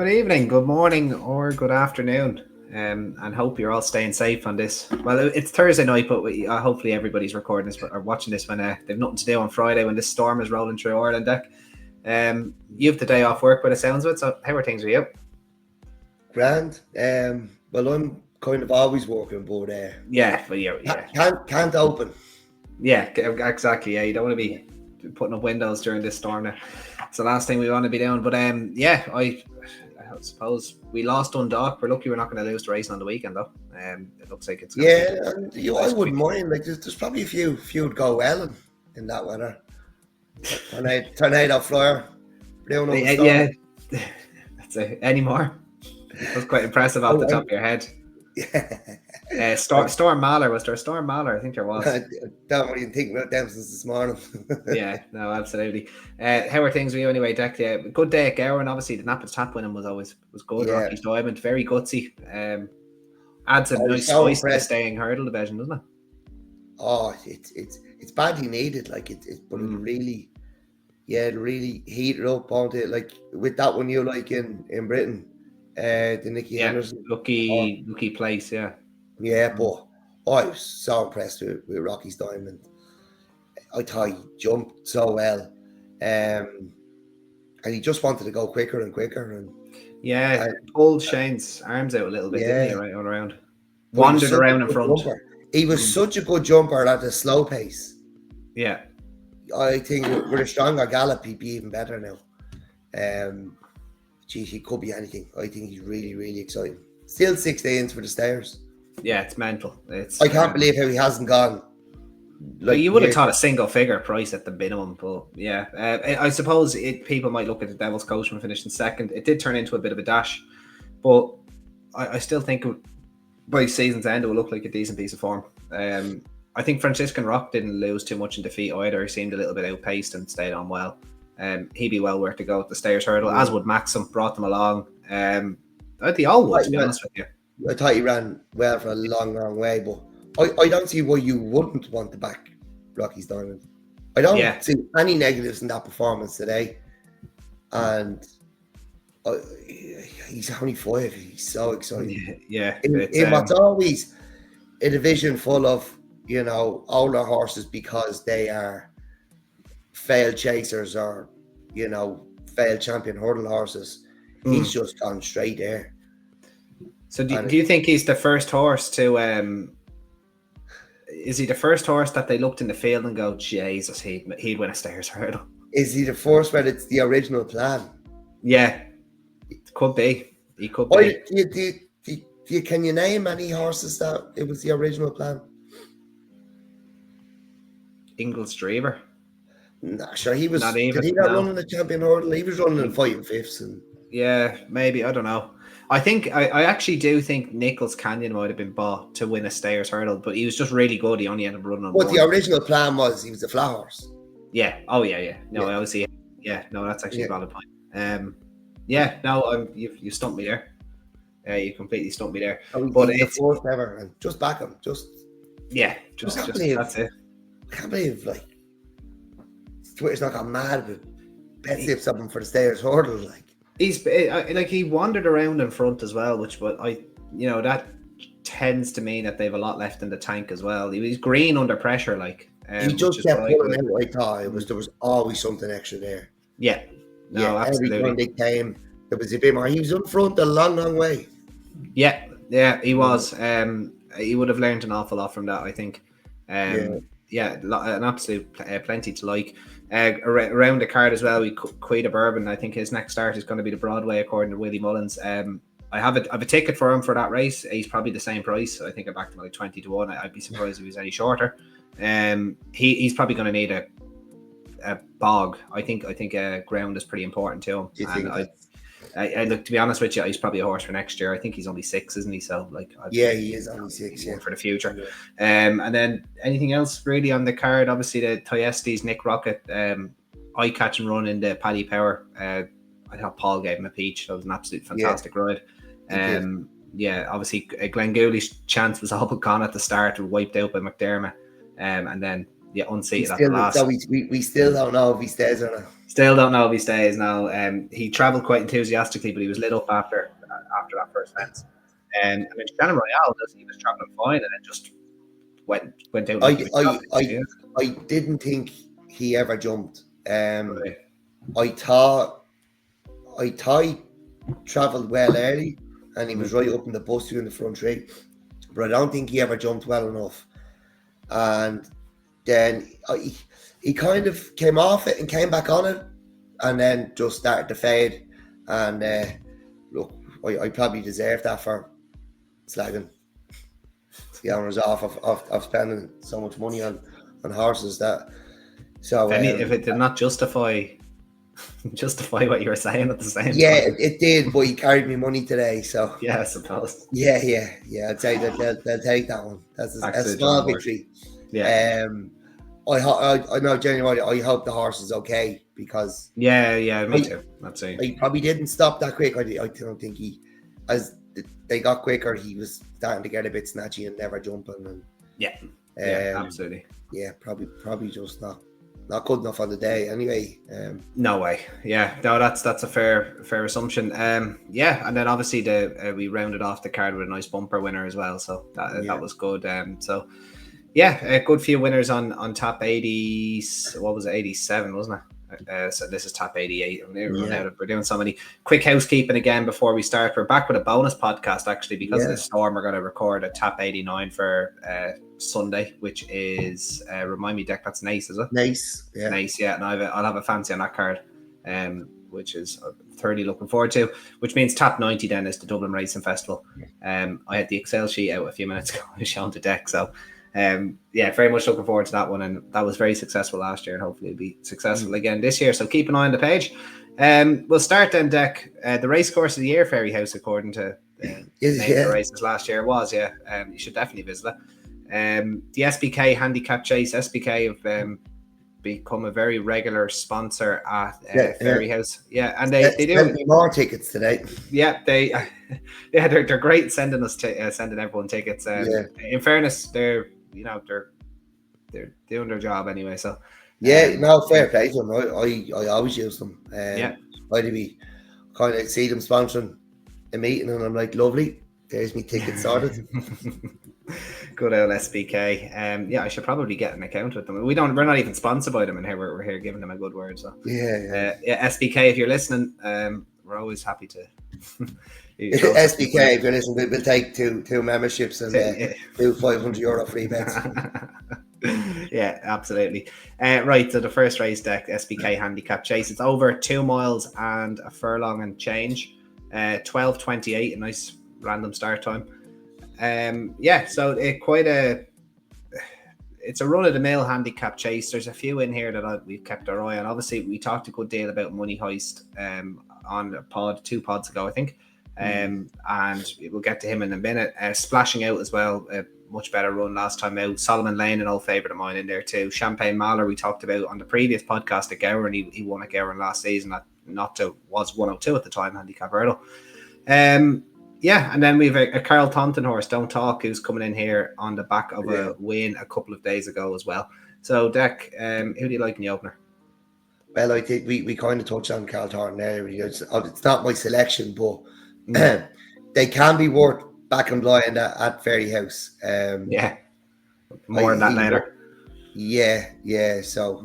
Good evening, good morning, or good afternoon, and hope you're all staying safe on this. Well, it's Thursday night, but hopefully everybody's recording this or watching this when they've nothing to do on Friday when this storm is rolling through Ireland. Dec. You have the day off work by the sounds of it, so how are things with you? Grand. Well, I'm kind of always working, but can't open. Yeah, exactly. Yeah, you don't want to be putting up windows during this storm. Now. It's the last thing we want to be doing. But I suppose we lost Dundalk. We're lucky we're not going to lose the racing on the weekend, though. It looks like it's I wouldn't mind. Like, there's probably a few would go well in that weather. Tornado flyer. Yeah. That's it. Any more? That's quite impressive off the top of your head. Yeah. Storm Mahler. Was there a Storm Mahler? I think there was. I don't even think about them since this morning. Yeah, no, absolutely. How are things with you anyway, Dec? Yeah, good day at Gowan. Obviously, the Napper's Tap winning was good. Yeah. Rocky's Diamond, very gutsy. Adds a nice spice to the staying hurdle division, doesn't it? Oh, it's badly needed. Like but it really heated up on it. Like with that one you like in Britain. The Nicky Henderson. Lucky place, yeah. Yeah, but I was so impressed with Rocky's Diamond. I thought he jumped so well. And he just wanted to go quicker and quicker. And pulled Shane's arms out a little bit, didn't he, right on around? Wandered around in front. Jumper. He was such a good jumper at a slow pace. Yeah. I think with a stronger gallop, he'd be even better now. He could be anything. I think he's really, really exciting. Still 16s for the stairs. Yeah, it's mental. I can't believe how he hasn't gone. Like, you would have thought a single figure price at the minimum, but yeah. I suppose people might look at the Devil's Coachman finishing second. It did turn into a bit of a dash, but I still think by season's end it will look like a decent piece of form. I think Franciscan Rock didn't lose too much in defeat either. He seemed a little bit outpaced and stayed on well. He'd be well worth to go at the Stayers Hurdle, as would Maxim, brought them along. I think they all would, to be honest with you. I thought he ran well for a long way, but I don't see why you wouldn't want to back Rocky's Diamond. I don't see any negatives in that performance today. And he's only 5. He's so exciting. Yeah. In what's always a division full of, older horses because they are failed chasers or, failed champion hurdle horses. He's just gone straight there. So do you think he's the first horse to is he the first horse that they looked in the field and go, Jesus, he'd win a Stayers Hurdle? Is he the first where it's the original plan? Yeah, it could be. He could be. Can you name any horses that it was the original plan? Ingles Drever. Nah, sure, he was. Did he not run in the champion hurdle? He was running in 5 and 5s. And yeah, maybe, I don't know. I think I actually do think Nichols Canyon might have been bought to win a Stayers Hurdle, but he was just really good. He only ended up running on one. The original plan was he was a flat horse. Yeah. Oh yeah. No, I obviously. Yeah. No, that's actually a valid point. You stumped me there. You completely stumped me there. But it's the fourth ever, and just back him. Just that's it. I can't believe Twitter's not got mad with bet tips of him for the Stayers Hurdle. He wandered around in front as well, that tends to mean that they have a lot left in the tank as well. He was green under pressure, he just kept pulling out. I thought there was always something extra there. Yeah, no, absolutely. Every time they came, there was a bit more. He was in front a long way. Yeah, he was. He would have learned an awful lot from that, I think. An absolute plenty to like. Around the card as well, we Quita Bourbon. I think his next start is going to be the Broadway, according to Willie Mullins. I have a ticket for him for that race. He's probably the same price. I think I backed him 20 to 1. I'd be surprised if he was any shorter. He's probably going to need a bog. I think ground is pretty important to him. I look, to be honest with you, he's probably a horse for next year. I think he's only 6, isn't he? So he is only 6. Yeah, for the future. And then anything else really on the card? Obviously the Tyestes, Nick Rocket, eye catch and run in the Paddy Power. I thought Paul gave him a peach. That was an absolute fantastic ride. Obviously Glenn Gooley's chance was all but gone at the start, wiped out by McDermott, and then unseated at the last. So we still don't know if he stays or not. Still don't know if he stays now. He travelled quite enthusiastically, but he was lit up after that first fence. And then Shannon Royale, he was travelling fine, and then just went out. I didn't think he ever jumped. Right. I thought he travelled well early, and he was right up in the bus during the front three, but I don't think he ever jumped well enough. And then he kind of came off it and came back on it, and then just started to fade. And look, I probably deserved that for slagging the owners off of spending so much money on horses. That so if it did not justify what you were saying at the same time. Yeah, it did, but he carried me money today, so yeah, I suppose. Yeah. I'd say that they'll take that one. That's a small victory. Yeah. I know genuinely. I hope the horse is okay, because me too. Let's see. He probably didn't stop that quick. I don't think as they got quicker, he was starting to get a bit snatchy and never jumping. And absolutely. Yeah, probably just not good enough on the day. Anyway. No way. Yeah, no, that's a fair assumption. And then obviously we rounded off the card with a nice bumper winner as well. So that was good. A good few winners on top 80. What was it? 87, wasn't it? So this is top 88. We're doing so many. Quick housekeeping again before we start. We're back with a bonus podcast, actually, because of the storm. We're going to record a top 89 for Sunday, which is remind me, Dec, that's Nice, is it? Nice, yeah. Nice, yeah. And I'll have a fancy on that card, which is thoroughly looking forward to. Which means top 90 then is the Dublin Racing Festival. I had the Excel sheet out a few minutes ago. I was showing to Dec, so. Very much looking forward to that one, and that was very successful last year, and hopefully it'll be successful again this year, so keep an eye on the page. We'll start then, Dec. The Racecourse of the Year, Fairyhouse, according to the races last year was, you should definitely visit it. The SBK Handicap Chase, SBK have become a very regular sponsor at Fairyhouse. And they do more tickets today. They're great sending everyone tickets. In fairness, they're doing their job anyway. So fair play to them. I always use them. I'd be kind of see them sponsoring a meeting, and I'm like, lovely, there's me ticket sorted. Good old SBK. I should probably get an account with them. We're not even sponsored by them in here. We're here giving them a good word. So SBK, if you're listening, we're always happy to. SBK, if you're listening, we'll take two memberships and do €500 free bets. Yeah, absolutely. Right, so the first race, Dec, SBK Handicap Chase. It's over 2 miles and a furlong and change. 12:28, a nice random start time. So it's a run-of-the-mill handicap chase. There's a few in here that we've kept our eye on. Obviously, we talked a good deal about Money Heist on a 2 pods ago, I think. And we'll get to him in a minute. Splashing Out as well, a much better run last time out. Solomon Lane, an old favourite of mine in there too. Champagne Mahler, we talked about on the previous podcast at Gowran. He won at Gowran last season. Was 102 at the time, handicap hurdle. And then we have a Carl Taunton horse, Don't Talk, who's coming in here on the back of a win a couple of days ago as well. So, Dec, who do you like in the opener? Well, I think we kind of touched on Carl Taunton there. It's not my selection, but they can be worth back and blind at Fairyhouse. More on that later. So,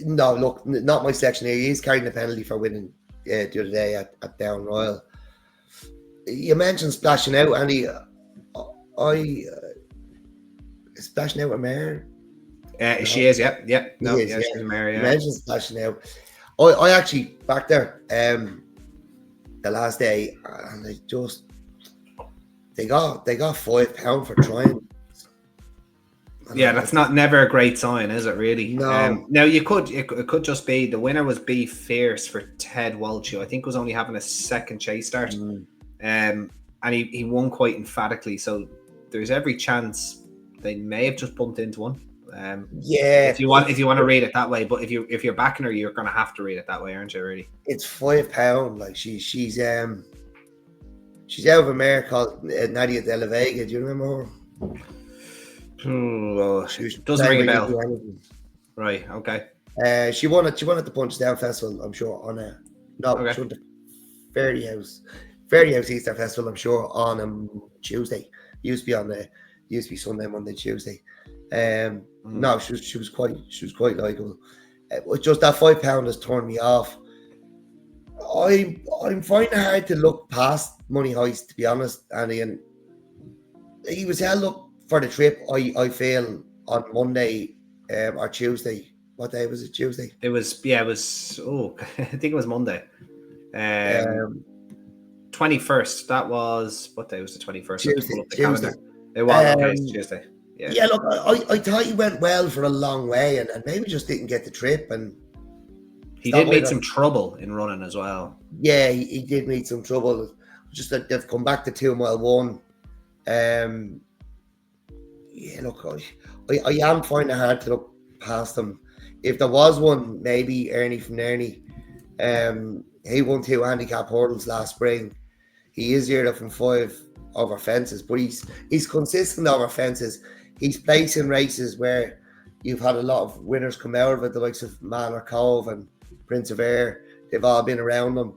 no, look, not my selection here. He's carrying the penalty for winning the other day at Down Royal. You mentioned Splashing Out, Andy. Splashing Out a mare? She is, yeah. She's a mare, yeah. You mentioned Splashing Out. I actually back there the last day, and they got £5 for trying. That's never a great sign, is it? Really? No. Now it could just be the winner was Be Fierce for Ted Walsh, who I think was only having a second chase start, and he won quite emphatically. So there's every chance they may have just bumped into one. If you want to read it that way, but if you're backing her, you're going to have to read it that way, aren't you? Really? It's £5. Like she's out of a mare called Nadia de la Vega. Do you remember her? Doesn't ring a bell. Right, okay. She won at the Punchdown Festival, I'm sure. On a she won the Fairyhouse Easter Festival, I'm sure, on Tuesday. Used to be Sunday, Monday, Tuesday. No, she was quite likeable. Just that £5 has turned me off. I'm finding it hard to look past Money Heist, to be honest, Andy. And he was held up for the trip, I feel, on Monday or Tuesday. What day was it? Tuesday? It was I think it was Monday. 21st. That was, what day was the 21st? Tuesday. It was Tuesday. Yeah, look, I thought he went well for a long way and maybe just didn't get the trip. And he did meet some trouble in running as well. Yeah, he did meet some trouble. Just that they've come back to 2 mile 1. Yeah, look, I am finding it hard to look past him. If there was one, maybe Ernie from Ernie. He won 2 handicap hurdles last spring. He is 0 from 5 over fences, but he's consistent over fences. He's placing races where you've had a lot of winners come out of it, the likes of Manor Cove and Prince of Air. They've all been around him.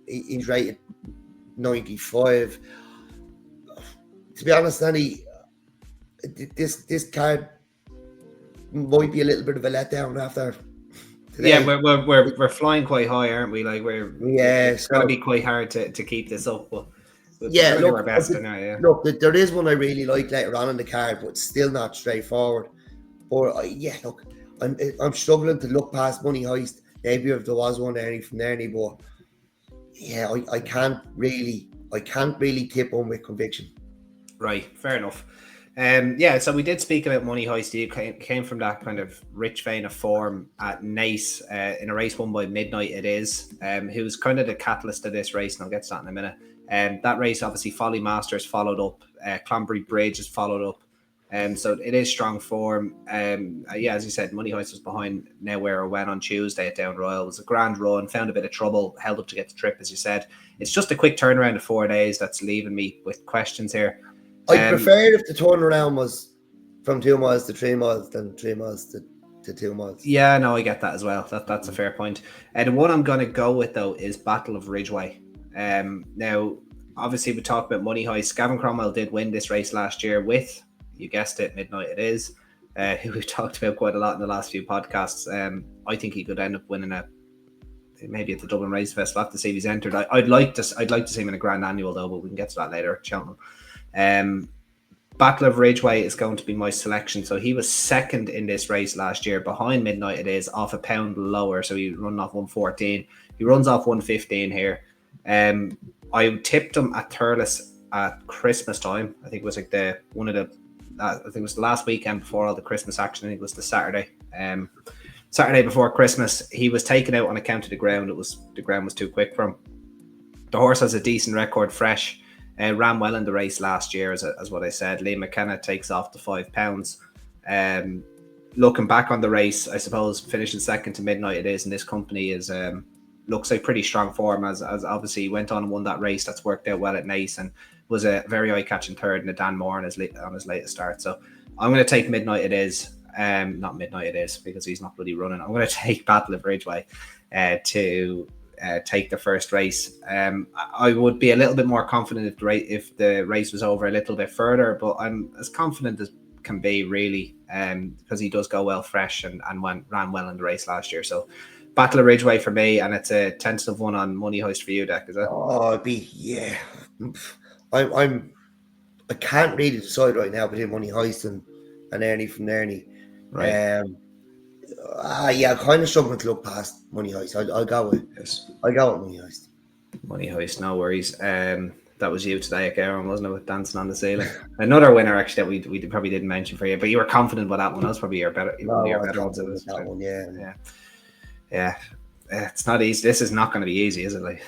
He's rated 95. To be honest, Danny, this card might be a little bit of a letdown after today. Yeah, we're flying quite high, aren't we? Like it's going to be quite hard to keep this up. But we'll do our best now. Yeah. Look, there is one I really like later on in the card, but still not straightforward. But look, I'm struggling to look past Money Heist. Maybe if there was one Ernie from Ernie, but yeah, I can't really tip on with conviction. Right, fair enough. So we did speak about Money Heist. He came from that kind of rich vein of form at Naas in a race won by Midnight It Is. He was kind of the catalyst of this race, and I'll get to that in a minute. That race, obviously, Folly Masters followed up. Clanbury Bridge has followed up. So it is strong form. As you said, Money Heist was behind Nowhere or When on Tuesday at Down Royal. It was a grand run, found a bit of trouble, held up to get the trip, as you said. It's just a quick turnaround of 4 days that's leaving me with questions here. I prefer if the turnaround was from 2 miles to 3 miles than 3 miles to 2 miles. Yeah, no, I get that as well. That's a fair point. The one I'm going to go with, though, is Battle of Ridgeway. Now, obviously, we talked about Money Heist. Gavin Cromwell did win this race last year with, you guessed it, Midnight It Is, who we've talked about quite a lot in the last few podcasts. I think he could end up winning maybe at the Dublin Race Festival. I'll have to see if he's entered. I'd like to see him in a Grand Annual, though, but we can get to that later at Cheltenham. Battle of Ridgeway is going to be my selection. So he was second in this race last year behind Midnight It Is, off a pound lower. So he run off 114. He runs off 115 here. I tipped him at Thurles at Christmas time. I think it was like I think it was the last weekend before all the Christmas action. I think it was the Saturday. Saturday before Christmas. He was taken out on account of the ground. The ground was too quick for him. The horse has a decent record, fresh. Ran well in the race last year, as what I said. Liam McKenna takes off the £5. Looking back on the race, I suppose finishing second to Midnight It Is in this company is looks like pretty strong form. As obviously he went on and won that race. That's worked out well at Naas and was a very eye-catching third in the Dan Moore on his latest start. So I'm going to take Midnight It Is. Not Midnight It Is, because he's not bloody running. I'm going to take Battle of Ridgeway to take the first race. I would be a little bit more confident if the race was over a little bit further, but I'm as confident as can be, really, because he does go well fresh and ran well in the race last year. So Battle of Ridgeway for me, and it's a tentative one on Money Heist for you, Dec, is it? Oh, it'd be, yeah. I can't really decide right now between Money Heist and Ernie from Ernie. Right. I'm kind of struggling to look past Money Heist. I'll go with Money Heist. Money Heist, no worries. That was you today at Gowran, wasn't it, with Dancing on the Ceiling? Another winner, actually, that we probably didn't mention for you, but you were confident with that one. That was probably your better ones. That one, yeah. It's not easy. This is not going to be easy, is it? Like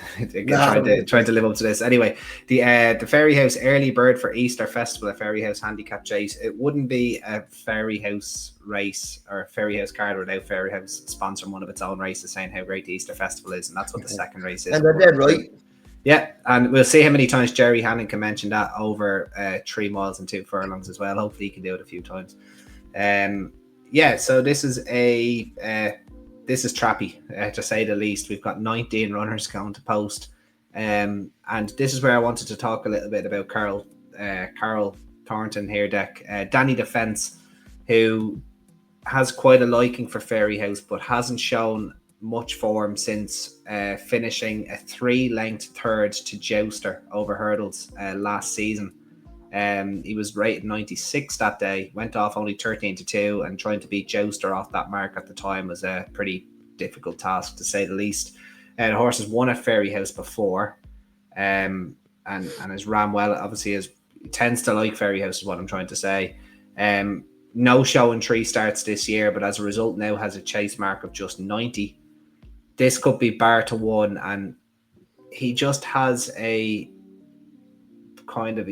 trying to live up to this. Anyway, the Fairyhouse early bird for Easter Festival, a Fairyhouse Handicap Chase. It wouldn't be a Fairyhouse race or a Fairyhouse card without Fairyhouse sponsoring one of its own races, saying how great the Easter Festival is, and that's what the second race is. And they're dead right. Yeah, and we'll see how many times Jerry Hannon can mention that over 3 miles and 2 furlongs as well. Hopefully he can do it a few times. Yeah, so this is trappy, to say the least. We've got 19 runners going to post, and this is where I wanted to talk a little bit about Carl Thornton here, Dec. Danny Defence, who has quite a liking for Fairyhouse, but hasn't shown much form since finishing a 3-length third to Jouster over hurdles last season. He was rated 96 that day, went off only 13-2, and trying to beat Jouster off that mark at the time was a pretty difficult task, to say the least. The horse has won at Fairyhouse before, and has ran well. Obviously, he tends to like Fairyhouse, is what I'm trying to say. No show in 3 starts this year, but as a result now has a chase mark of just 90. This could be bar to 1, and he just has he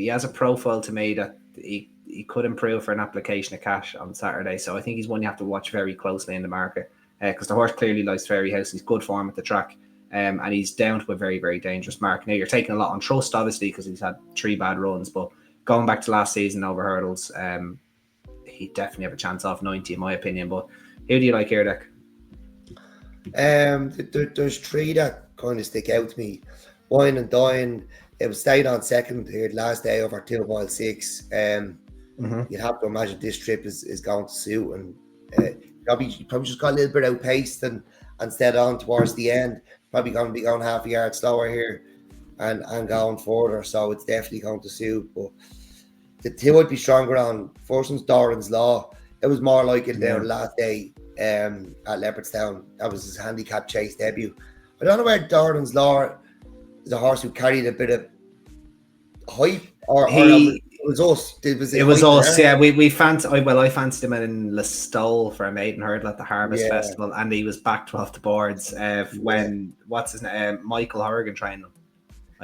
has a profile to me that he could improve for an application of cash on Saturday. So I think he's one you have to watch very closely in the market, because the horse clearly likes Fairyhouse. He's good form at the track, and he's down to a very, very dangerous mark. Now, you're taking a lot on trust, obviously, because he's had 3 bad runs, but going back to last season over hurdles, he definitely have a chance off 90 in my opinion. But who do you like here, Dec? There's 3 that kind of stick out to me. Wine and Dine, it was stayed on second here last day over 2 mile 6. You'd have to imagine this trip is going to suit, and probably just got a little bit outpaced and stayed on towards the end. Probably going to be going half a yard slower here and going further, so it's definitely going to suit. But the 2 would be stronger on. First one's Doran's Law. It was more like it there last day at Leopardstown. That was his handicap chase debut. I don't know where Doran's Law is a horse who carried a bit of hype, or it was us. It was us. Yeah, we fancied. I fancied him in Listowel for a maiden hurdle at the Harvest Festival, and he was backed off the boards when what's his name, Michael Horrigan trained him.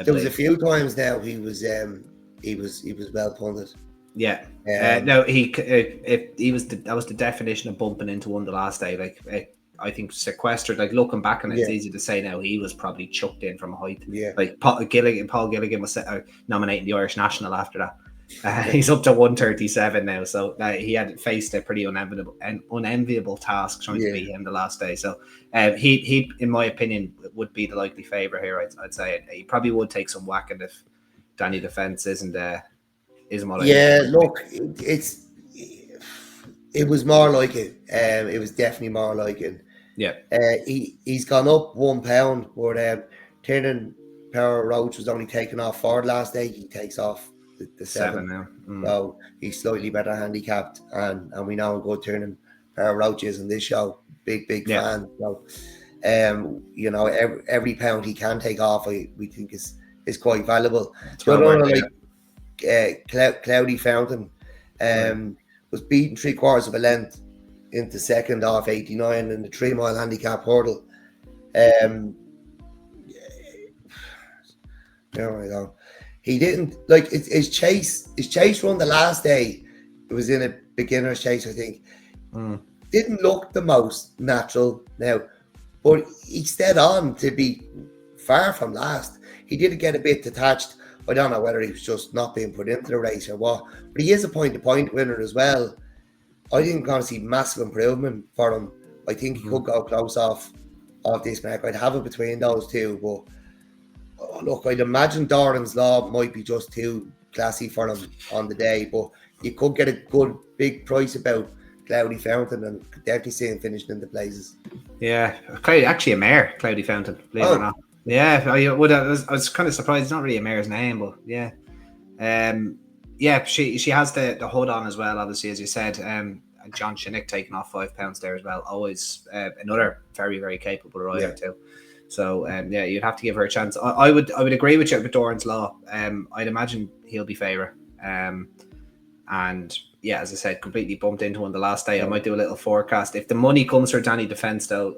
There was a few times now he was well punted. Yeah. No, that was the definition of bumping into one the last day. Like I think sequestered. Like looking back on it, it's easy to say now he was probably chucked in from a height. Yeah. Like Paul Gilligan was nominating the Irish National after that. He's up to 137 now, so he had faced a pretty unenviable task trying to beat him the last day. So he, in my opinion, would be the likely favourite here. I'd say he probably would take some whacking if Danny Defence isn't what. Yeah, look, it was more like it. It was definitely more like it. Yeah. He's gone up £1, but Tiernan Power Roach was only taken off 4 last day. He takes off the 7 now. So he's slightly better handicapped, and we know how good Tiernan Power Roach is in this show. Big fan. So every pound he can take off, we think is quite valuable. Cloudy Fountain was beaten 3/4 of a length into second off 89 in the 3 mile handicap hurdle. There we go. He didn't like his chase run the last day. It was in a beginner's chase, I think. Didn't look the most natural now, but he stayed on to be far from last. He did get a bit detached. I don't know whether he was just not being put into the race or what, but he is a point-to-point winner as well. I didn't kind of see massive improvement for him. I think he could go close off this mark. I'd have it between those 2, but look, I'd imagine Doran's Law might be just too classy for him on the day, but you could get a good big price about Cloudy Fountain, and could definitely see him finishing in the places. Yeah, actually a mare, Cloudy Fountain, believe it or not. Yeah, I was kind of surprised. It's not really a mare's name, but yeah. She has the hood on as well, obviously, as you said. John Shinnick taking off £5 there as well. Always another very, very capable rider too. So you'd have to give her a chance. I would agree with you with Doran's Law. I'd imagine he'll be favourite. And yeah, as I said, completely bumped into one the last day. I might do a little forecast. If the money comes for Danny Defence, though,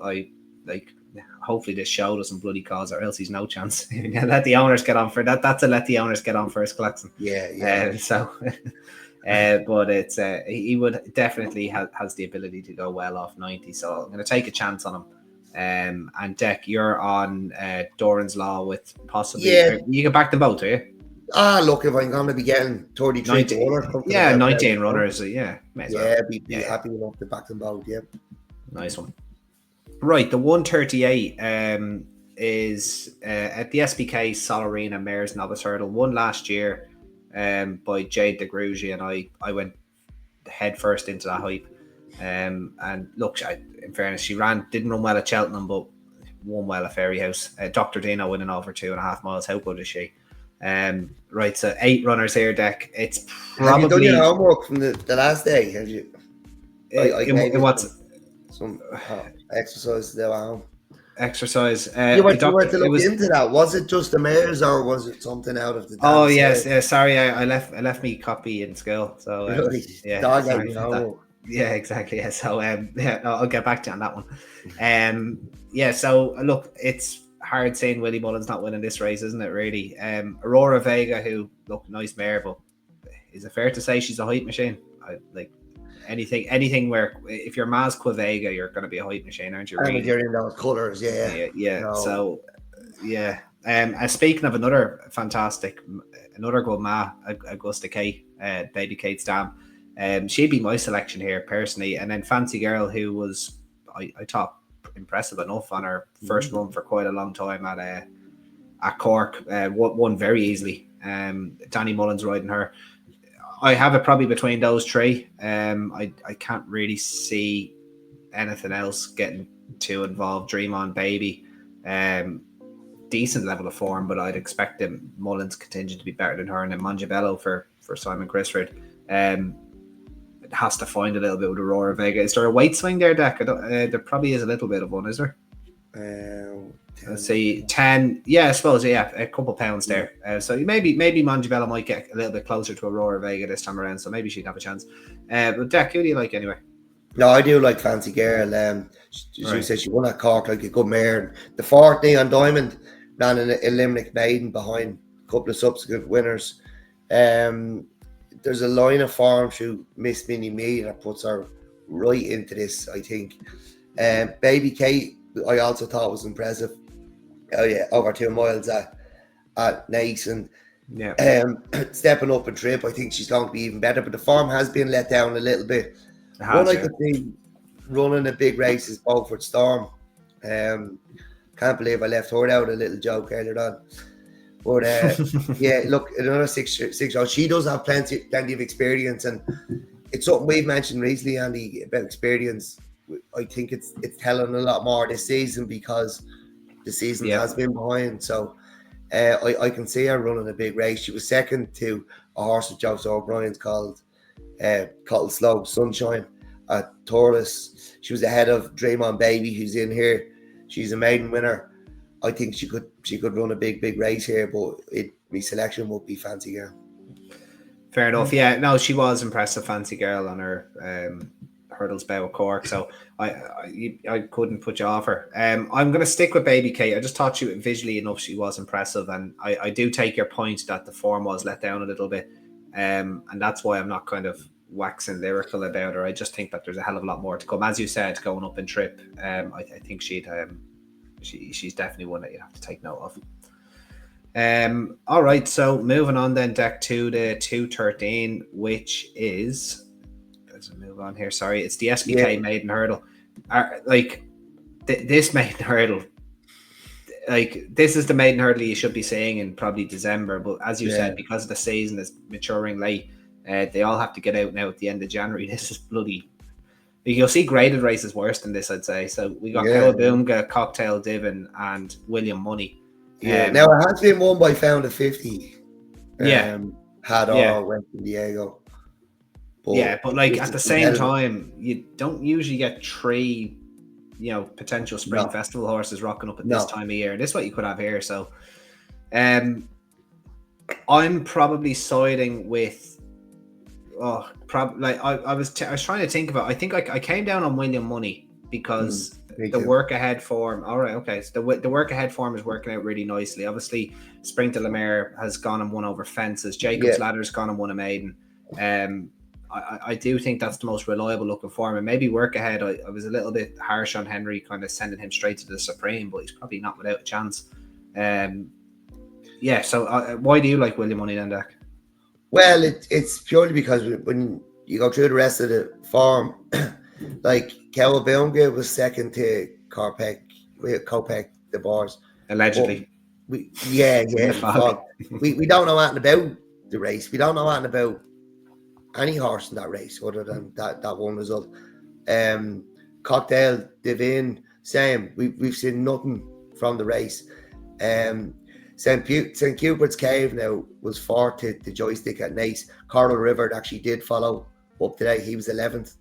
hopefully this show doesn't bloody cause, or else he's no chance. Let the owners get on for that. That's a let the owners get on first, Claxon. But it's he would definitely has the ability to go well off 90. So I'm going to take a chance on him. And Dec, you're on Doran's Law with possibly. Yeah. You can back the boat, are you? Look, if I'm going to be getting 33 to 1 or something like that. 19 runners. Yeah, may as well. Be happy enough to back them both. Yeah. Nice one. Right, the 138 is at the SBK Solarina Mares Novice Hurdle. Won last year by Jade DeGrugy, and I went head first into that hype. And look, in fairness, she didn't run well at Cheltenham, but won well at Fairyhouse. Dr. Dino winning over 2.5 miles. How good is she? Right, so 8 runners here, Dec. It's probably. Have you done your homework from the last day? Have you? In what's some exercise there at home? Exercise. You went to look into that. Was it just the mares, or was it something out of the? Oh yes, sorry, I left me copy in school. So really? Yeah, exactly. Yeah, so I'll get back to you on that one. Yeah, so look, it's hard saying Willie Mullins not winning this race, isn't it? Really. Aurora Vega, who look nice mare, but is it fair to say she's a hype machine? Anything where if you're Maz Vega, you're going to be a hype machine, aren't you? Really? You're in those colours, yeah. No. So, yeah. Speaking of another good ma, Augusta Kate, Baby Kate's dam. She'd be my selection here personally, and then Fancy Girl, who was I thought impressive enough on her first run for quite a long time at Cork. Won very easily. Danny Mullins riding her. I have it probably between those three. I can't really see anything else getting too involved. Dream On Baby, decent level of form, but I'd expect the Mullins contingent to be better than her. And then Mongebello for Simon Crisford. It has to find a little bit with Aurora Vega. Is there a weight swing there, Dec? There probably is a little bit of one, is there? Let's see, 10. Yeah, I suppose. Yeah, a couple pounds there. So maybe Mongebello might get a little bit closer to Aurora Vega this time around. So maybe she'd have a chance. But Dec, who do you like anyway? No, I do like Fancy Girl. She said she won at Cork like a good mare. The 4th day on Diamond ran in Limerick Maiden behind a couple of subsequent winners. There's a line of form through Miss Minnie Me that puts her right into this, I think. Baby Kate, I also thought was impressive. Oh yeah, over 2 miles at Nace, and stepping up a trip. I think she's going to be even better, but the form has been let down a little bit. One I could see running a big race is Beaufort Storm. Can't believe I left her out. A little joke earlier on. But yeah, look, another 6-year-old. She does have plenty of experience, and it's something we've mentioned recently, Andy, about experience. I think it's telling a lot more this season because the season has been behind. So I can see her running a big race. She was second to a horse that Joseph O'Brien's called Cottle Slope Sunshine at Taurus. She was ahead of Dream On Baby, who's in here. She's a maiden winner. I think she could run a big race here, but my selection would be Fancy Girl. Fair enough. Yeah, no, she was impressive, Fancy Girl, on her hurdles bow at Cork. So I couldn't put you off her. I'm going to stick with Baby Kate. I just thought she visually enough she was impressive, and I do take your point that the form was let down a little bit, and that's why I'm not kind of waxing lyrical about her. I just think that there's a hell of a lot more to come. As you said, going up in trip, I think she's definitely one that you have to take note of. All right, so moving on then, Dec, to the 213, which is, let's move on here. Sorry, it's the SBK Maiden Hurdle. This Maiden Hurdle, this is the Maiden Hurdle you should be seeing in probably December. But as you said, because the season is maturing late, they all have to get out now at the end of January. This is bloody. You'll see graded races worse than this, I'd say. So we got Cowabunga, Cocktail Divin, and William Money. Yeah. Now it has been won by Found of 50. Hadar, West San Diego. But at the same time, you don't usually get 3, potential spring festival horses rocking up at this time of year. This is what you could have here. So, I'm probably siding with. I was trying to think about. I think I came down on William Money because the work ahead form. All right, okay. So the work ahead form is working out really nicely. Obviously, Spring de la Mer has gone and won over fences. Jacob's Ladder's gone and won a maiden. I do think that's the most reliable looking form. And maybe work ahead. I was a little bit harsh on Henry, kind of sending him straight to the Supreme, but he's probably not without a chance. Yeah. So why do you like William Money then, Dec? Well, it's purely because when you go through the rest of the farm, like Cowabunga was second to Copec the bars. Allegedly. Yeah, In the fog. fog. We don't know anything about the race. We don't know anything about any horse in that race other than that one result. Cocktail, Divine, same. We've seen nothing from the race. St. Cubert's Cave now was fourth to the joystick at Nace. Coral River actually did follow up today. He was 11th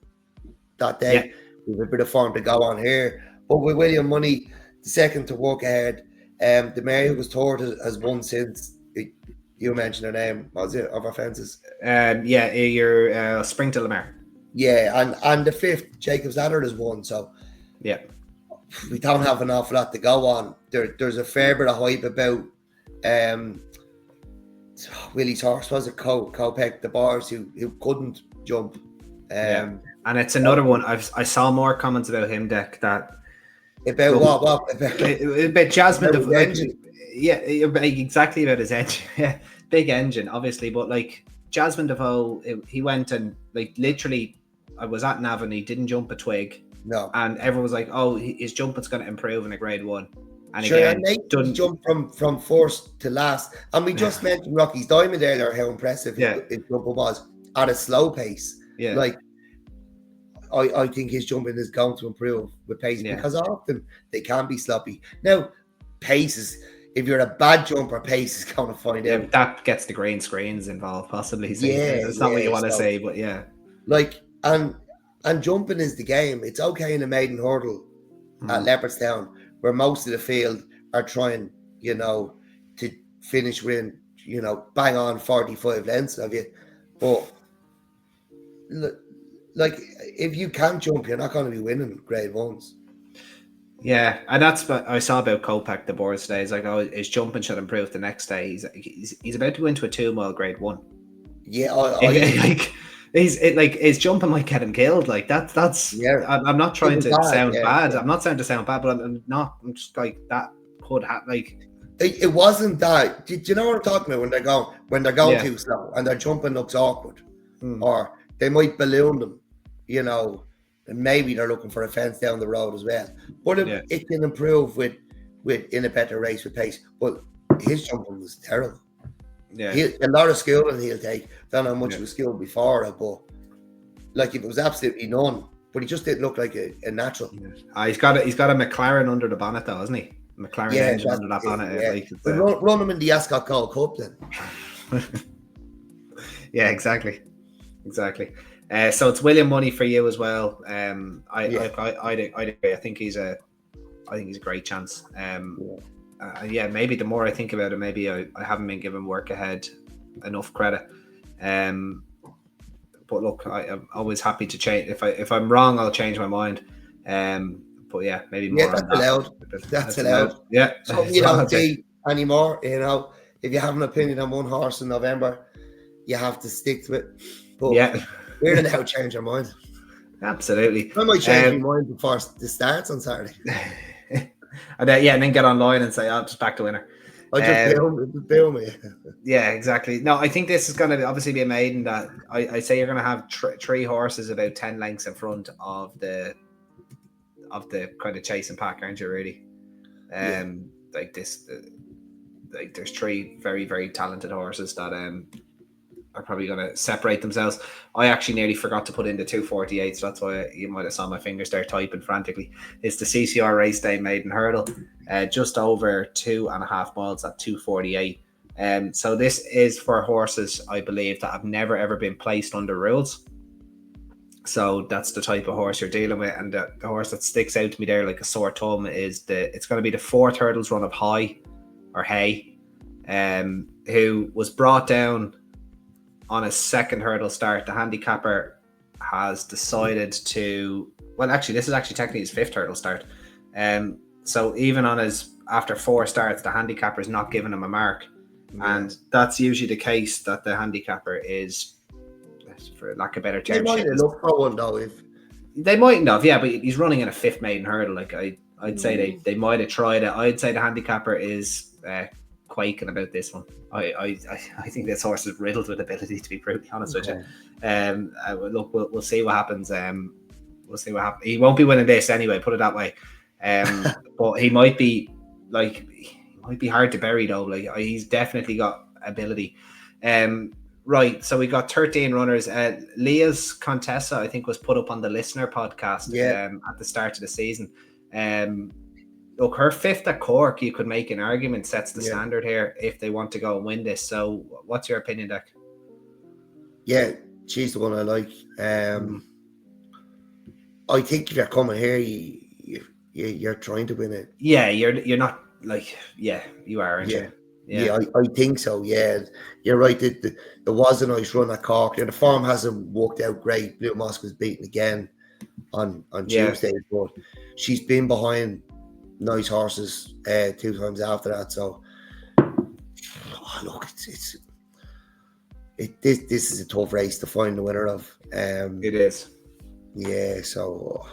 that day. Yeah. We have a bit of form to go on here. But with William Money, the second to walk ahead, the mare who was third has won since. You mentioned her name. What was it? Of our fences? Yeah, your Spring to Lamar. Yeah, and the fifth, Jacob's Ladder, has won. So yeah, we don't have an awful lot to go on. There's a fair bit of hype about Willie's horse. Was it Copec the bars who couldn't jump? Yeah. And it's another one. I saw more comments about him, Dec, that about what about Jasmine. About engine. Yeah, exactly, about his engine. Yeah, big engine, obviously, but like Jasmine DeVoe, he went and like literally, I was at Navan, he didn't jump a twig. No, and everyone was like, "Oh, his jumping's going to improve in a Grade 1." And sure, again, and jump from first to last. And we just mentioned Rocky's Diamond earlier, how impressive his jumping was at a slow pace. Yeah, like I think his jumping is going to improve with pace because often they can be sloppy. Now, pace is, if you're a bad jumper, pace is going to find out. That gets the green screens involved, possibly. So it's not what you want to say, but yeah. Like, and jumping is the game. It's okay in a maiden hurdle at Leopardstown, where most of the field are trying, to finish within, bang on 45 lengths of you. But like, if you can't jump, you're not going to be winning Grade 1s. Yeah, and that's what I saw about Copec the board today. It's like, oh, his jumping should improve the next day. He's about to go into a 2-mile Grade 1. Yeah, his jumping might get him killed. Like that's. Yeah, I'm not trying to sound bad. Yeah. I'm not trying to sound bad, but I'm not. I'm just like that could happen. Like it wasn't that. Do you know what I'm talking about when they're going too slow and their jumping looks awkward, or they might balloon them, and maybe they're looking for a fence down the road as well. But it can improve with in a better race with pace. But his jumping was terrible. Yeah, a lot of skilling he'll take. Don't know how much was skilled before it, but like if it was absolutely none. But he just didn't look like a natural. He's got a McLaren under the bonnet though, hasn't he? McLaren engine under that bonnet. Yeah. Run him in the Ascot Gold Cup then. Yeah, exactly. So it's William Money for you as well. I'd agree. I think he's a great chance. Maybe the more I think about it, maybe I haven't been given work ahead enough credit. But look, I'm always happy to change. If I'm wrong, I'll change my mind. But yeah, maybe more. Yeah, that's allowed. Yeah, something you don't see anymore. If you have an opinion on one horse in November, you have to stick to it. But we're allowed to change our mind. Absolutely. I might change my mind before the starts on Saturday. And then get online and say, "I'll just back the winner." I just bill me. Yeah, exactly. No, I think this is going to obviously be a maiden that I say you're going to have three horses about 10 lengths in front of the kind of chase and pack, aren't you? Really, like this, like there's three very, very talented horses that are probably going to separate themselves. I actually nearly forgot to put in the 248, so that's why you might have saw my fingers there typing frantically. It's the CCR Race Day Maiden Hurdle, just over 2.5 miles at 248. So this is for horses, I believe, that have never ever been placed under rules. So that's the type of horse you're dealing with, and the horse that sticks out to me there like a sore thumb is it's going to be the fourth hurdles run of Hay, who was brought down on a second hurdle start. The handicapper has decided to, this is actually technically his fifth hurdle start. So even after 4 starts, the handicapper is not giving him a mark. And that's usually the case, that the handicapper is, for lack of a better term, they might have looked for one though. They mightn't have, but he's running in a fifth maiden hurdle. Like I'd say they might have tried it. I'd say the handicapper is quaking about this one. I think this horse is riddled with ability, to be brutally honest with you. Look, we'll see what happens. We'll see what happens. He won't be winning this anyway, put it that way. But he might be hard to bury though. Like, he's definitely got ability. Right, so we got 13 runners. Leah's Contessa, I think, was put up on the Listener podcast at the start of the season. Look, her fifth at Cork, you could make an argument, sets the standard here if they want to go and win this. So what's your opinion, Dec? Yeah, she's the one I like. I think if you're coming here, you're trying to win it. Yeah, you're not like, you are, aren't you? Yeah, I think so. Yeah, you're right. There was a nice run at Cork. The form hasn't worked out great. Blue Mosque was beaten again on Tuesday, but she's been behind nice horses 2 times after that. So, look, this is a tough race to find the winner of. It is. Yeah. So,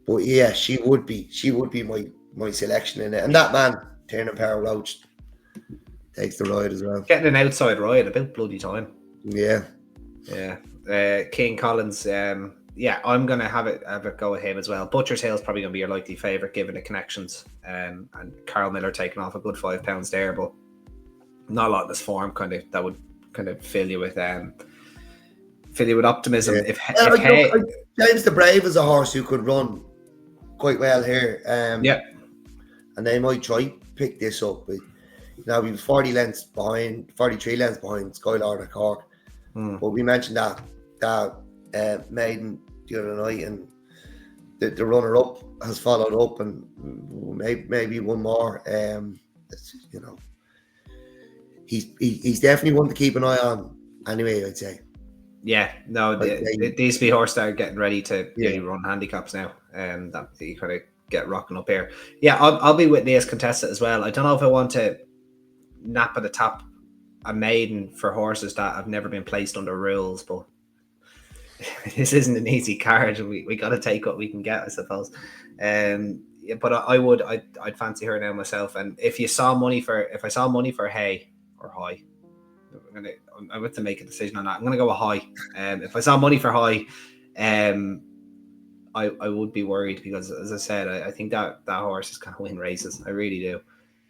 but yeah, she would be my selection in it, and that man Tiernan Power Roach takes the ride as well. Getting an outside ride about bloody time. Yeah. King Collins. I'm gonna have a go at him as well. Butcher's Hill is probably gonna be your likely favourite given the connections. And Carl Miller taking off a good £5 there, but not a lot of this form that would kind of fill you with optimism. Yeah. James the Brave is a horse who could run quite well here. And they might try pick this up. But now he was 43 lengths behind Skylord at Cork. But we mentioned that Maiden the other night, and the runner up has followed up, and maybe one more. He's definitely one to keep an eye on. Anyway, I'd say. Yeah, no, these be horses that are getting ready to run handicaps now, that you kind of get rocking up here. Yeah, I'll be with Leah's Contessa as well. I don't know if I want to nap at the top a maiden for horses that have never been placed under rules, but this isn't an easy card, and we got to take what we can get, I suppose. But I'd fancy her now myself. And if I saw money for Hay or High, I have to make a decision on that. I'm gonna go with High. If I saw money for High, I would be worried, because, as I said, I think that horse is going to win races. I really do.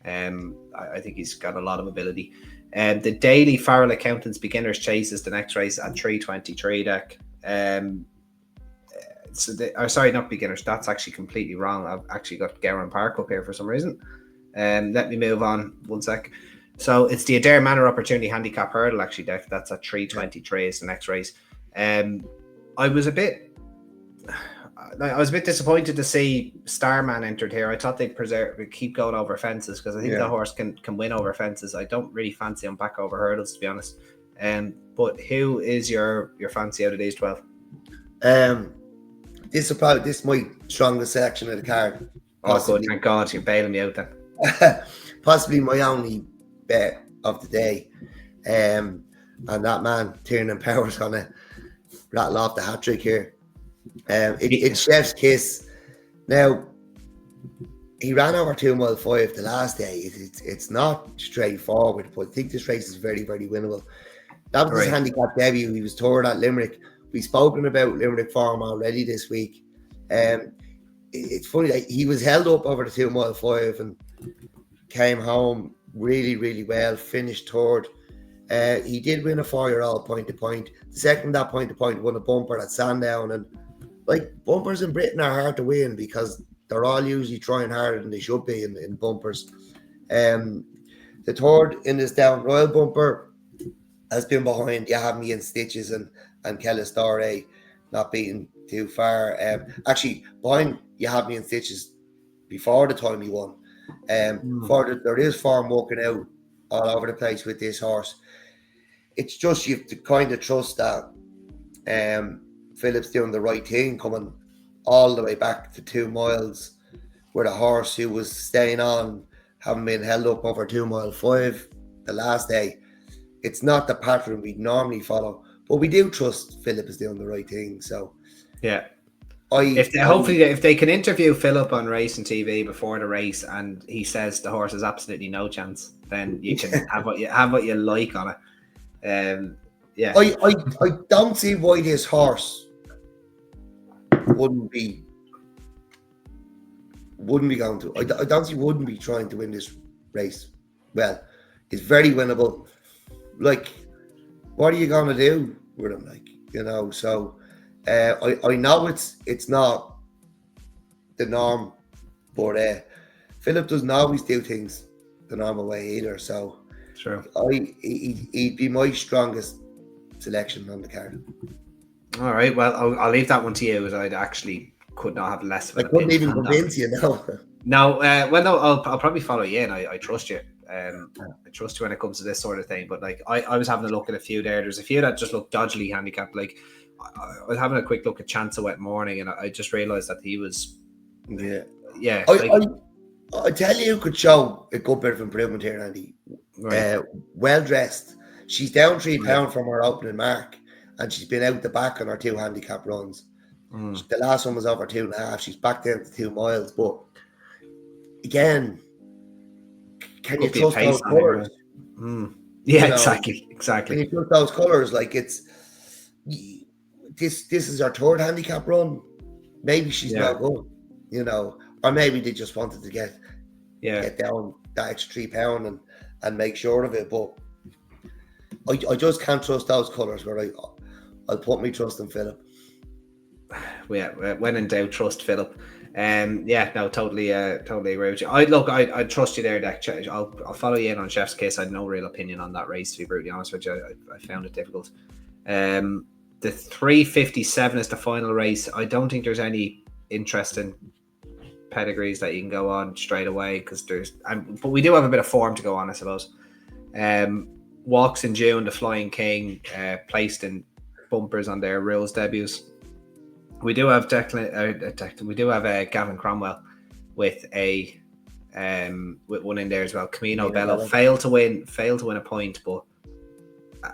I think he's got a lot of ability. The Daily Farrell Accountants Beginners Chase is the next race at 3:23, Dec. Sorry, not beginners. That's actually completely wrong. I've actually got Gowran Park up here for some reason. Let me move on 1 sec. So it's the Adair Manor Opportunity Handicap Hurdle, actually, Dec. That's at 3:23 is the next race. I was a bit disappointed to see Starman entered here. I thought they'd keep going over fences, because I think the horse can win over fences. I don't really fancy him back over hurdles, to be honest. But who is your fancy out of these 12? This is my strongest selection of the card. Possibly. Oh, good, thank God, you're bailing me out then. Possibly my only bet of the day. And that man, Tiernan Power's gonna rattle off the hat trick here. It's Chef's Kiss. Now, he ran over 2 mile 5 the last day. It's not straightforward, but I think this race is very, very winnable. That was his handicap debut. He was toured at Limerick. We've spoken about Limerick form already this week. It's funny that he was held up over the 2 mile 5 and came home really, really well, finished third. He did win a 4-year-old point to point. The second that point to point won a bumper at Sandown, and bumpers in Britain are hard to win because they're all usually trying harder than they should be in bumpers. The third in this Down Royal bumper has been behind You Have Me in Stitches and Kellis not beaten too far. Actually, behind You Have Me in Stitches before the time he won. There is form working out all over the place with this horse. It's just you have to kind of trust that Philip's doing the right thing, coming all the way back to 2 miles with a horse who was staying on, having been held up over 2 mile 5 the last day. It's not the pattern we normally follow, but we do trust Philip is doing the right thing. So yeah, if they can interview Philip on racing TV before the race and he says the horse has absolutely no chance, then you can have what you like on it. Yeah. I don't see why this horse wouldn't be going to. I don't see wouldn't be trying to win this race. Well, it's very winnable. Like, what are you gonna do with him? Like, you know. So, I know it's not the norm, but Philip doesn't always do things the normal way either. So, sure, he'd be my strongest selection on the card. All right, well, I'll leave that one to you, as I actually could not have less of an opinion. I couldn't even convince you, no. No, well, no, I'll probably follow you in. I trust you. I trust you when it comes to this sort of thing. But like, I was having a look at a few there. There's a few that just look dodgily handicapped. Like, I was having a quick look at Chance of Wet Morning, and I just realised that he was. Yeah. I tell you, who could show a good bit of improvement here, Andy. Right. Well dressed. She's down 3 pounds from her opening mark, and she's been out the back on her 2 handicap runs. The last one was over 2.5. She's back down to 2 miles. But again, can you trust those colours? Yeah, you know, exactly. Can you trust those colours? Like, it's this is her 3rd handicap run. Maybe she's not good, you know, or maybe they just wanted to get down that extra 3 pounds and make sure of it. But I just can't trust those colours. Where I'll put my trust in Philip. Yeah, when in doubt, trust Philip. Totally agree with you. I trust you there, Dec. I'll follow you in on Chef's Kiss. I had no real opinion on that race, to be brutally honest with you. I found it difficult. The 357 is the final race. I don't think there's any interesting pedigrees that you can go on straight away, because but we do have a bit of form to go on, I suppose. Walks in June, the Flying King, placed in bumpers on their rules debuts. We do have Gavin Cromwell with one in there as well. Camino Bello failed to win a point, but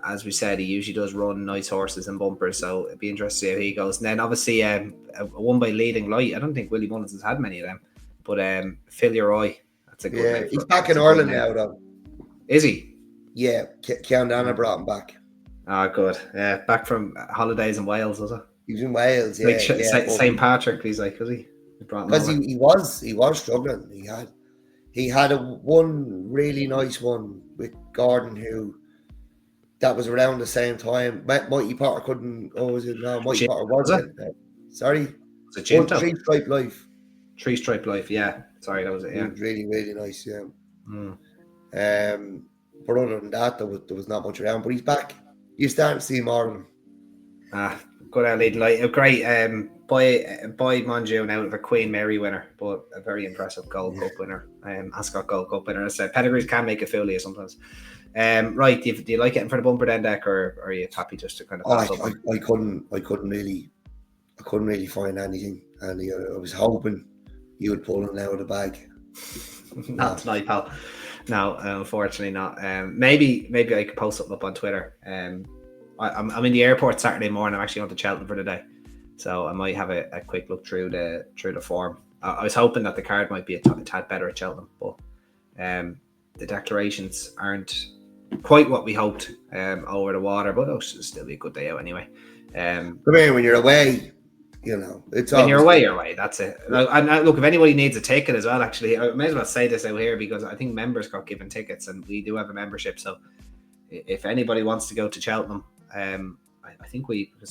as we said, he usually does run nice horses and bumpers, so it'd be interesting to see how he goes. And then obviously a one by Leading Light. I don't think Willie Mullins has had many of them, but Phil Roy, that's a good name. He's back in Ireland now, though. Is he? Yeah, Ciandana brought him back. Oh, good. Yeah, back from holidays in Wales, was it? He was in Wales, like St. Patrick, he's like, was he? Because he was struggling. He had one really nice one with Gordon, who that was around the same time. Mighty Potter couldn't. Oh, was it? No, Mighty Potter wasn't. Sorry, was it Ginto? 3 Stripe Life. 3 Stripe Life, yeah. Sorry, that was it. Yeah, it was really, really nice. Yeah. But other than that, there was not much around. But he's back. You're starting to see more of him. Good out Leading Light. A great by Monjune out of a Queen Mary winner, but a very impressive Gold Cup winner. Ascot Gold Cup winner. As I said, pedigrees can make a fool of you sometimes. Right, do you like getting for the bumper then, Dec, or are you happy just to kind of pass up? I couldn't really find anything, and I was hoping you would pull it out of the bag. Not tonight, pal. No, unfortunately not. Maybe I could post something up on Twitter. I'm in the airport Saturday morning. I'm actually on to Cheltenham for the day, so I might have a quick look through the form. I was hoping that the card might be a tad better at Cheltenham, but the declarations aren't quite what we hoped over the water. But it'll still be a good day out anyway. Come here, when you're away, you know, it's when you're away. That's it. And look, if anybody needs a ticket as well, actually, I may as well say this out here, because I think members got given tickets, and we do have a membership. So if anybody wants to go to Cheltenham, I think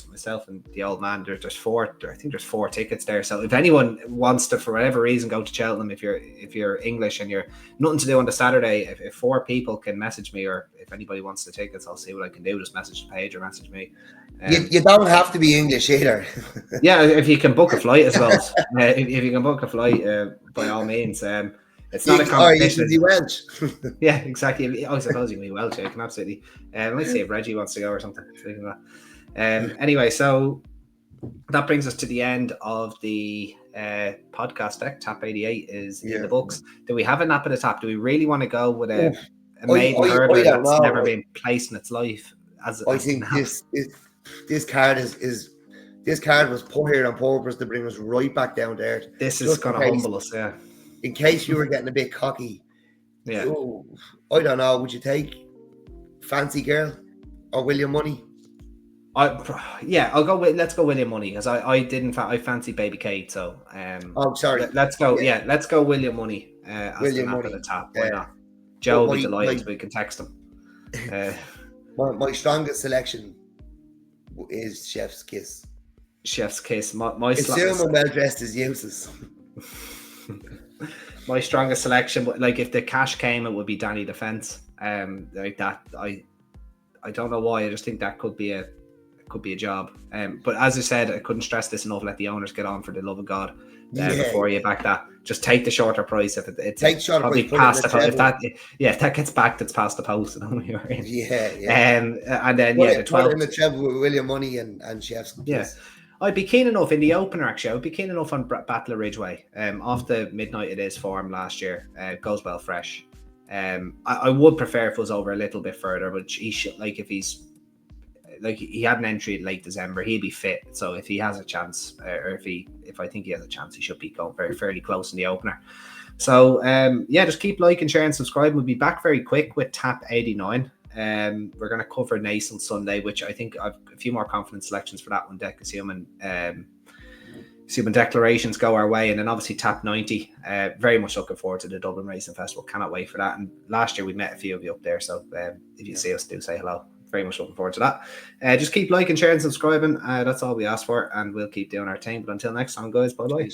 myself and the old man, there's 4. I think there's 4 tickets there. So if anyone wants to, for whatever reason, go to Cheltenham, if you're English and you're nothing to do on the Saturday, if 4 people can message me, or if anybody wants the tickets, I'll see what I can do. Just message the page or message me. You don't have to be English either. Yeah, if you can book a flight as well. If you can book a flight, by all means. It's not a competition. You can be Welsh. Yeah, exactly. I suppose you can be Welsh. You can absolutely. Let's see if Reggie wants to go or something. Anyway, so that brings us to the end of the podcast. Dec. Tap 88 is in the books. Do we have a nap at the top? Do we really want to go with a maiden hurdle that's never been placed in its life? I think this card this card was put here on purpose to bring us right back down there. This is going to humble us, yeah. In case you were getting a bit cocky, Yeah. Ooh, I don't know. Would you take Fancy Girl or William Money? I'll go with. Let's go William Money, because I fancy Baby Kate. So Oh, sorry. let's go. Yeah, let's go William Money as William the nap of Money. the top. Why not? Joe will be delighted. We can text him. My strongest selection is Chef's Kiss. Chef's Kiss. My Assume well dressed is useless. My strongest selection, like if the cash came, it would be Danny Defense. Like that, I don't know why. I just think that could be a job. But as I said, I couldn't stress this enough. Let the owners get on, for the love of God, before you back that. Just take the shorter price. If it's probably past the post. If that gets backed, it's past the post. And then the 12 in the treble with William Money and Chef's Kiss. Yeah. I'd be keen enough in the opener, actually. I'd be keen enough on Battle of Ridgeway. Off the Midnight It Is form last year. Goes well fresh. I would prefer if it was over a little bit further, but he should, like, if he's like, he had an entry in late December, he'd be fit. So if he has a chance, or if I think he has a chance, he should be going fairly close in the opener. So just keep liking, sharing, subscribing. We'll be back very quick with Tap 89. We're going to cover Nace on Sunday, which I think I've a few more confident selections for that one, Dec, assuming declarations go our way. And then obviously Tap 90, very much looking forward to the Dublin Racing Festival. Cannot wait for that. And last year we met a few of you up there, so if you see us, do say hello. Very much looking forward to that. Just keep liking, sharing, subscribing. That's all we ask for, and we'll keep doing our thing. But until next time, guys, bye bye.